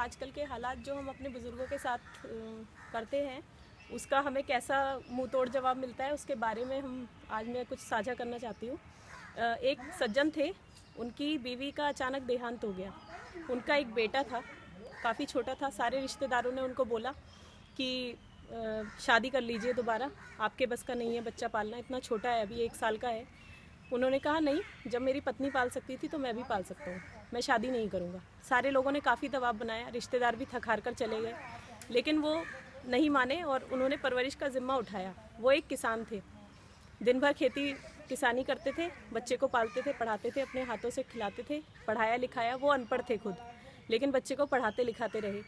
आजकल के हालात जो हम अपने बुज़ुर्गों के साथ करते हैं उसका हमें कैसा मुंह तोड़ जवाब मिलता है, उसके बारे में आज मैं कुछ साझा करना चाहती हूँ। एक सज्जन थे, उनकी बीवी का अचानक देहांत हो गया। उनका एक बेटा था, काफ़ी छोटा था। सारे रिश्तेदारों ने उनको बोला कि शादी कर लीजिए दोबारा, आपके बस का नहीं है बच्चा पालना, इतना छोटा है, अभी 1 साल का है। उन्होंने कहा नहीं, जब मेरी पत्नी पाल सकती थी तो मैं भी पाल सकता हूँ, मैं शादी नहीं करूँगा। सारे लोगों ने काफ़ी दबाव बनाया, रिश्तेदार भी थक हार कर चले गए, लेकिन वो नहीं माने और उन्होंने परवरिश का ज़िम्मा उठाया। वो एक किसान थे, दिन भर खेती किसानी करते थे, बच्चे को पालते थे, पढ़ाते थे, अपने हाथों से खिलाते थे, पढ़ाया लिखाया। वो अनपढ़ थे खुद, लेकिन बच्चे को पढ़ाते लिखाते रहे।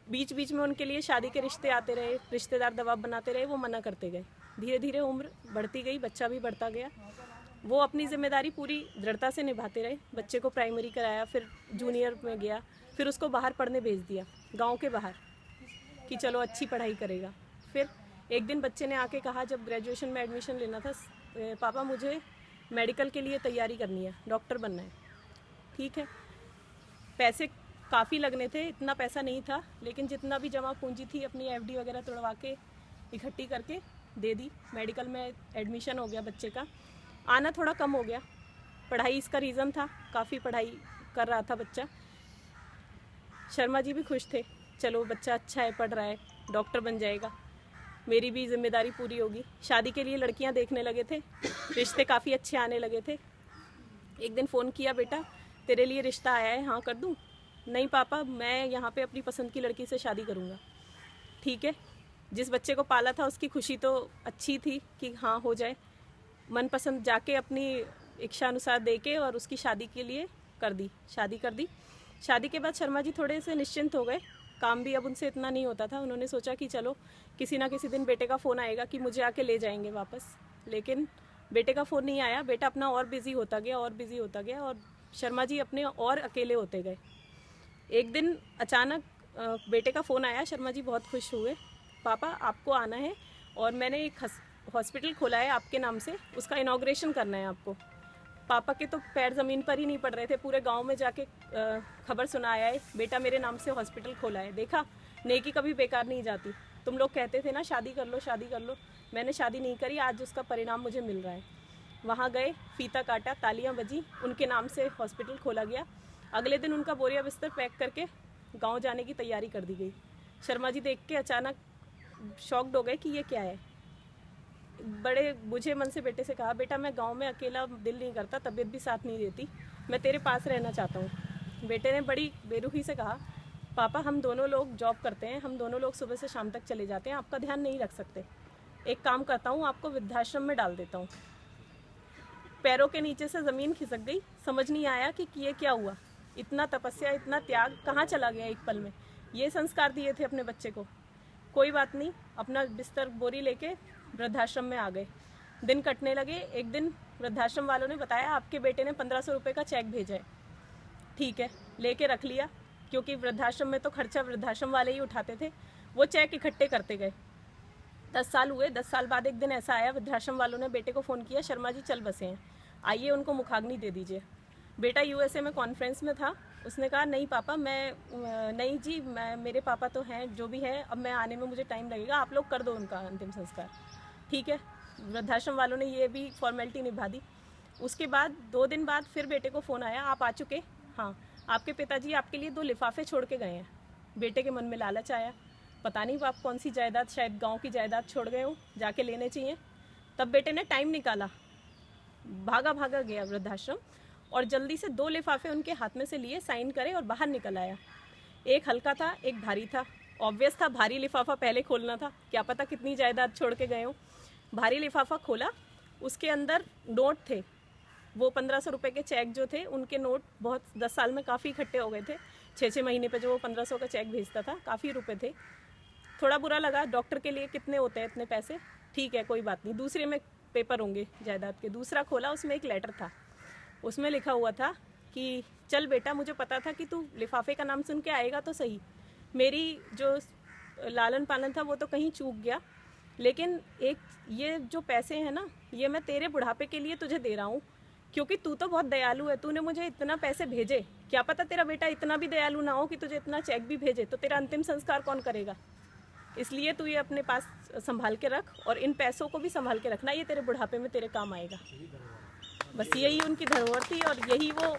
बीच बीच में उनके लिए शादी के रिश्ते आते रहे, रिश्तेदार दबाव बनाते रहे, वो मना करते गए। धीरे धीरे उम्र बढ़ती गई, बच्चा भी बढ़ता गया। वो अपनी जिम्मेदारी पूरी दृढ़ता से निभाते रहे। बच्चे को प्राइमरी कराया, फिर जूनियर में गया, फिर उसको बाहर पढ़ने भेज दिया, गांव के बाहर, कि चलो अच्छी पढ़ाई करेगा। फिर एक दिन बच्चे ने आके कहा, जब ग्रेजुएशन में एडमिशन लेना था, पापा मुझे मेडिकल के लिए तैयारी करनी है, डॉक्टर बनना है। ठीक है, पैसे काफ़ी लगने थे, इतना पैसा नहीं था, लेकिन जितना भी जमा पूंजी थी अपनी एफडी वगैरह तोड़वा के इकट्ठी करके दे दी। मेडिकल में एडमिशन हो गया बच्चे का। आना थोड़ा कम हो गया, पढ़ाई इसका रीज़न था, काफ़ी पढ़ाई कर रहा था बच्चा। शर्मा जी भी खुश थे, चलो बच्चा अच्छा है, पढ़ रहा है, डॉक्टर बन जाएगा, मेरी भी जिम्मेदारी पूरी होगी। शादी के लिए लड़कियां देखने लगे थे, रिश्ते काफ़ी अच्छे आने लगे थे। एक दिन फ़ोन किया, बेटा तेरे लिए रिश्ता आया है, हाँ कर दूँ? नहीं पापा, मैं यहाँ पे अपनी पसंद की लड़की से शादी करूँगा। ठीक है, जिस बच्चे को पाला था उसकी खुशी तो अच्छी थी कि हाँ हो जाए। मनपसंद जाके अपनी इच्छा अनुसार दे के और उसकी शादी के लिए कर दी, शादी कर दी। शादी के बाद शर्मा जी थोड़े से निश्चिंत हो गए, काम भी अब उनसे इतना नहीं होता था। उन्होंने सोचा कि चलो किसी ना किसी दिन बेटे का फ़ोन आएगा कि मुझे आके ले जाएंगे वापस, लेकिन बेटे का फ़ोन नहीं आया। बेटा अपना और बिज़ी होता गया और बिज़ी होता गया, और शर्मा जी अपने और अकेले होते गए। एक दिन अचानक बेटे का फ़ोन आया, शर्मा जी बहुत खुश हुए, पापा आपको आना है और मैंने एक हॉस्पिटल खोला है आपके नाम से, उसका इनॉग्रेशन करना है आपको। पापा के तो पैर ज़मीन पर ही नहीं पड़ रहे थे, पूरे गांव में जाके खबर सुनाया है, बेटा मेरे नाम से हॉस्पिटल खोला है। देखा, नेकी कभी बेकार नहीं जाती। तुम लोग कहते थे ना शादी कर लो शादी कर लो, मैंने शादी नहीं करी, आज उसका परिणाम मुझे मिल रहा है। वहाँ गए, फीता काटा, तालियां बजी, उनके नाम से हॉस्पिटल खोला गया। अगले दिन उनका बोरिया बिस्तर पैक करके गाँव जाने की तैयारी कर दी गई। शर्मा जी देख के अचानक शॉक्ड हो गए कि ये क्या है। बड़े बुझे मन से बेटे से कहा, बेटा मैं गांव में अकेला दिल नहीं करता, तबीयत भी साथ नहीं देती, मैं तेरे पास रहना चाहता हूँ। बेटे ने बड़ी बेरुखी से कहा, पापा हम दोनों लोग जॉब करते हैं, हम दोनों लोग सुबह से शाम तक चले जाते हैं, आपका ध्यान नहीं रख सकते। एक काम करता हूँ, आपको वृद्धाश्रम में डाल देता हूँ। पैरों के नीचे से ज़मीन खिसक गई, समझ नहीं आया कि ये क्या हुआ। इतना तपस्या, इतना त्याग कहाँ चला गया एक पल में। ये संस्कार दिए थे अपने बच्चे को। कोई बात नहीं, अपना बिस्तर बोरी लेके वृद्धाश्रम में आ गए। दिन कटने लगे। एक दिन वृद्धाश्रम वालों ने बताया, आपके बेटे ने 1500 रुपये का चेक भेजा है। ठीक है, लेके रख लिया, क्योंकि वृद्धाश्रम में तो खर्चा वृद्धाश्रम वाले ही उठाते थे। वो चेक इकट्ठे करते गए। 10 साल हुए। 10 साल बाद एक दिन ऐसा आया, वृद्धाश्रम वालों ने बेटे को फ़ोन किया, शर्मा जी चल बसे हैं, आइए उनको मुखाग्नि दे दीजिए। बेटा यूएसए में कॉन्फ्रेंस में था, उसने कहा नहीं पापा, नहीं जी, मेरे पापा तो हैं, जो भी है, अब मैं आने में मुझे टाइम लगेगा, आप लोग कर दो उनका अंतिम संस्कार। ठीक है, वृद्धाश्रम वालों ने ये भी फॉर्मेलिटी निभा दी। उसके बाद 2 दिन बाद फिर बेटे को फ़ोन आया, आप आ चुके? हाँ, आपके पिताजी आपके लिए 2 लिफाफे छोड़ के गए हैं। बेटे के मन में लालच आया, पता नहीं आप कौन सी जायदाद, शायद गांव की जायदाद छोड़ गए हो, जाके लेने चाहिए। तब बेटे ने टाइम निकाला, भागा भागा गया वृद्धाश्रम और जल्दी से 2 लिफाफे उनके हाथ में से लिए, साइन करे और बाहर निकल आया। एक हल्का था, एक भारी था। ऑब्वियस था भारी लिफाफा पहले खोलना था, क्या पता कितनी जायदाद छोड़ के गए हो। भारी लिफाफा खोला, उसके अंदर नोट थे। वो 1500 रुपये के चेक जो थे, उनके नोट बहुत 10 साल में काफ़ी इकट्ठे हो गए थे। 6-6 महीने पे जो वो 1500 का चेक भेजता था, काफ़ी रुपए थे। थोड़ा बुरा लगा, डॉक्टर के लिए कितने होते हैं इतने पैसे, ठीक है कोई बात नहीं, दूसरे में पेपर होंगे जायदाद के। दूसरा खोला, उसमें एक लेटर था, उसमें लिखा हुआ था कि चल बेटा, मुझे पता था कि तू लिफाफे का नाम सुन के आएगा तो सही, मेरी जो लालन पालन था वो तो कहीं चूक गया, लेकिन एक ये जो पैसे हैं ना, ये मैं तेरे बुढ़ापे के लिए तुझे दे रहा हूँ, क्योंकि तू तो बहुत दयालु है, तूने मुझे इतना पैसे भेजे, क्या पता तेरा बेटा इतना भी दयालु ना हो कि तुझे इतना चेक भी भेजे, तो तेरा अंतिम संस्कार कौन करेगा। इसलिए तू ये अपने पास संभाल के रख और इन पैसों को भी संभाल के रखना, ये तेरे बुढ़ापे में तेरे काम आएगा। बस यही उनकी धरोहर थी और यही वो